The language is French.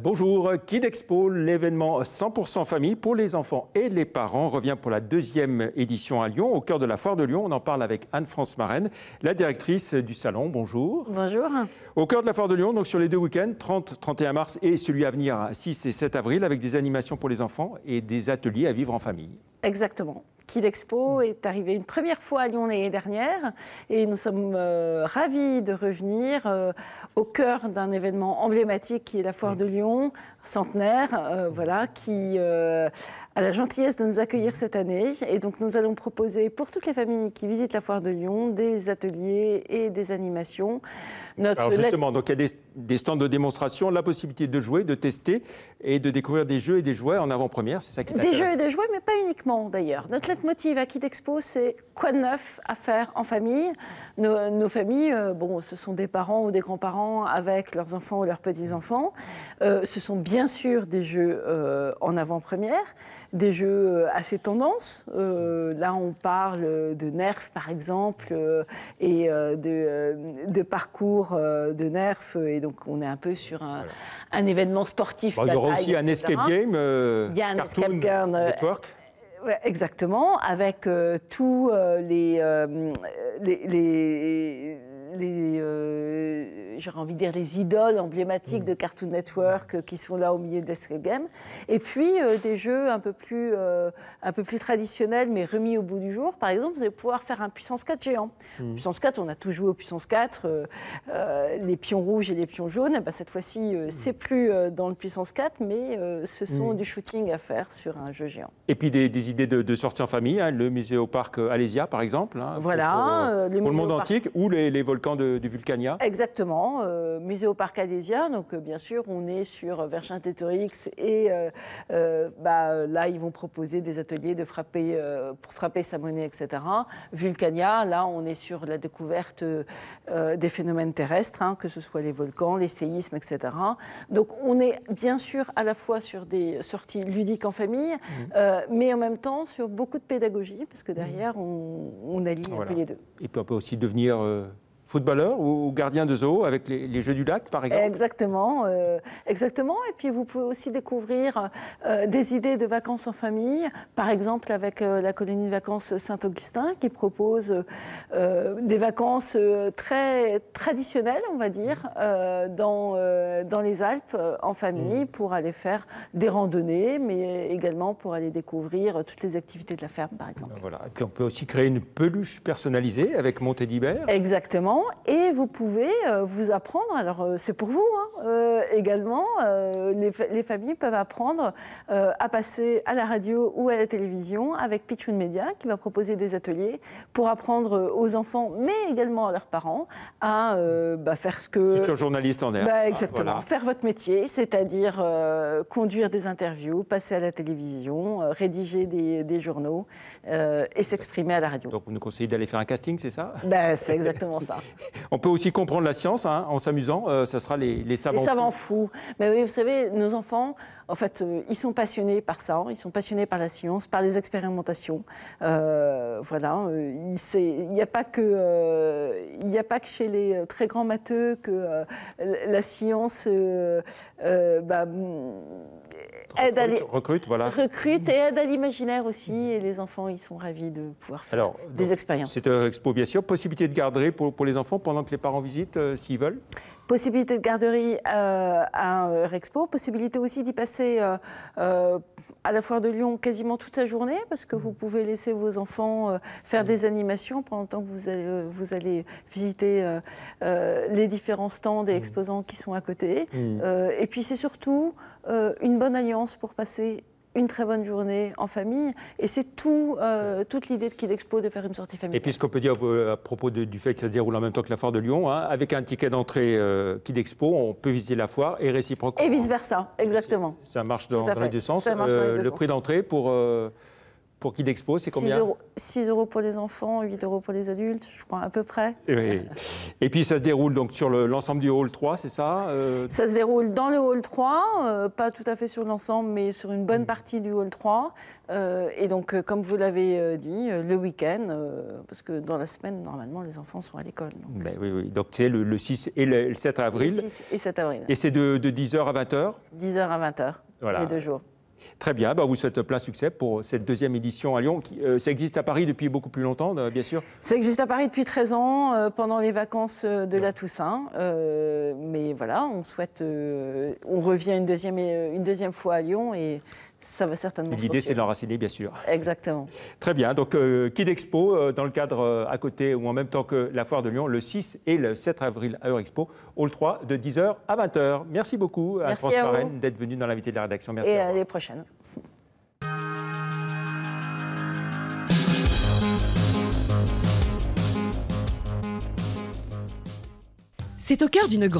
Bonjour, Kid Expo, l'événement 100% famille pour les enfants et les parents revient pour la deuxième édition à Lyon, au cœur de la Foire de Lyon. On en parle avec Anne-France Marraine, la directrice du salon. Bonjour. Bonjour. Au cœur de la Foire de Lyon, donc sur les deux week-ends, 30-31 mars et celui à venir 6 et 7 avril, avec des animations pour les enfants et des ateliers à vivre en famille. Exactement. Kid Expo est arrivé une première fois à Lyon l'année dernière et nous sommes ravis de revenir au cœur d'un événement emblématique qui est la Foire de Lyon, centenaire, voilà, qui a la gentillesse de nous accueillir cette année. Et donc nous allons proposer pour toutes les familles qui visitent la Foire de Lyon des ateliers et des animations. Alors justement, donc il y a des stands de démonstration, la possibilité de jouer, de tester et de découvrir des jeux et des jouets en avant-première, c'est ça qui est intéressant. Des jeux et des jouets, mais pas uniquement d'ailleurs. Notre leitmotiv à Kid Expo, c'est quoi de neuf à faire en famille. Nos familles, bon, ce sont des parents ou des grands-parents avec leurs enfants ou leurs petits-enfants. Ce sont bien sûr des jeux en avant-première, des jeux assez tendance. Là, on parle de Nerf, par exemple, et de parcours de Nerf. Et donc, on est un peu sur un événement sportif. Bon, il y aura aussi un escape game, il y a un Cartoon escape game, Network. Exactement, avec tous j'aurais envie de dire les idoles emblématiques de Cartoon Network qui sont là au milieu de l'Escape Game. Et puis des jeux un peu plus traditionnels mais remis au bout du jour. Par exemple, vous allez pouvoir faire un Puissance 4 géant. Puissance 4, on a tous joué au Puissance 4, les pions rouges et les pions jaunes. Et ben, cette fois-ci, c'est plus dans le Puissance 4, mais ce sont du shooting à faire sur un jeu géant. Et puis des idées de sortie en famille, hein, le musée au parc Alésia par exemple, hein, voilà, pour le monde antique, ou les volcans du Vulcania. Exactement, musée au parc Alésia, donc bien sûr on est sur Vercingétorix et là ils vont proposer des ateliers pour frapper sa monnaie, etc. Vulcania, là on est sur la découverte des phénomènes terrestres, hein, que ce soit les volcans, les séismes, etc. Donc on est bien sûr à la fois sur des sorties ludiques en famille, mais en même temps sur beaucoup de pédagogie, parce que derrière on allie un peu les deux. Et puis on peut aussi devenir footballeur ou gardien de zoo avec les Jeux du Lac, par exemple. Exactement, exactement. Et puis vous pouvez aussi découvrir des idées de vacances en famille, par exemple avec la colonie de vacances Saint-Augustin qui propose des vacances très traditionnelles, on va dire, dans les Alpes en famille pour aller faire des randonnées, mais également pour aller découvrir toutes les activités de la ferme, par exemple. Voilà. Et puis on peut aussi créer une peluche personnalisée avec Montédibert. Exactement. Et vous pouvez vous apprendre, alors c'est pour vous également, les familles peuvent apprendre à passer à la radio ou à la télévision avec Pitchoun Media qui va proposer des ateliers pour apprendre aux enfants, mais également à leurs parents, à faire ce que... Futur journaliste en air. Exactement, voilà. Faire votre métier, c'est-à-dire conduire des interviews, passer à la télévision, rédiger des journaux et s'exprimer à la radio. Donc vous nous conseillez d'aller faire un casting, c'est ça? C'est exactement ça. On peut aussi comprendre la science en s'amusant, ça sera les savants fous. Les savants fous. Mais oui, vous savez, nos enfants, en fait, ils sont passionnés par ça, ils sont passionnés par la science, par les expérimentations. Voilà, il n'y a pas que chez les très grands matheux que la science recrute et aide à l'imaginaire aussi. Et les enfants, ils sont ravis de pouvoir faire des expériences. C'est un expo, bien sûr. Possibilité de garderie pour les enfants pendant que les parents visitent, s'ils veulent. Possibilité de garderie à Rexpo, possibilité aussi d'y passer à la Foire de Lyon quasiment toute sa journée, parce que vous pouvez laisser vos enfants faire des animations pendant le temps que vous allez visiter les différents stands et exposants qui sont à côté. Et puis c'est surtout une bonne alliance pour passer une très bonne journée en famille. Et c'est toute l'idée de Kid Expo de faire une sortie familiale. Et puis ce qu'on peut dire à propos du fait que ça se déroule en même temps que la Foire de Lyon, hein, avec un ticket d'entrée Kid Expo, on peut visiter la foire et réciproquement. Et vice-versa, exactement. Ça marche dans les deux sens. Le prix d'entrée pour Pour Kid Expo, c'est combien? 6 € pour les enfants, 8 € pour les adultes, je crois à peu près. Oui. Et puis ça se déroule donc sur l'ensemble du hall 3, c'est ça? Ça se déroule dans le hall 3, pas tout à fait sur l'ensemble, mais sur une bonne partie du hall 3. Et donc, comme vous l'avez dit, le week-end, parce que dans la semaine, normalement, les enfants sont à l'école. Ben oui. Donc c'est le 6 et le 7 avril. Le 6 et 7 avril. Et c'est de 10h à 20h? 10h à 20h, voilà. Les 2 jours. Très bien, on vous souhaite plein succès pour cette deuxième édition à Lyon. Ça existe à Paris depuis beaucoup plus longtemps, bien sûr. Ça existe à Paris depuis 13 ans, pendant les vacances de la Toussaint. Mais voilà, on revient une deuxième fois à Lyon et ça va certainement se poursuivre. L'idée, c'est de l'enraciner, bien sûr. Exactement. Très bien, donc Kid Expo, dans le cadre à côté ou en même temps que la Foire de Lyon, le 6 et le 7 avril à Eurexpo, hall 3 de 10h à 20h. Merci beaucoup à France Marraine d'être venue dans l'invité de la rédaction. Merci. Et à l'année prochaine. C'est au cœur d'une grande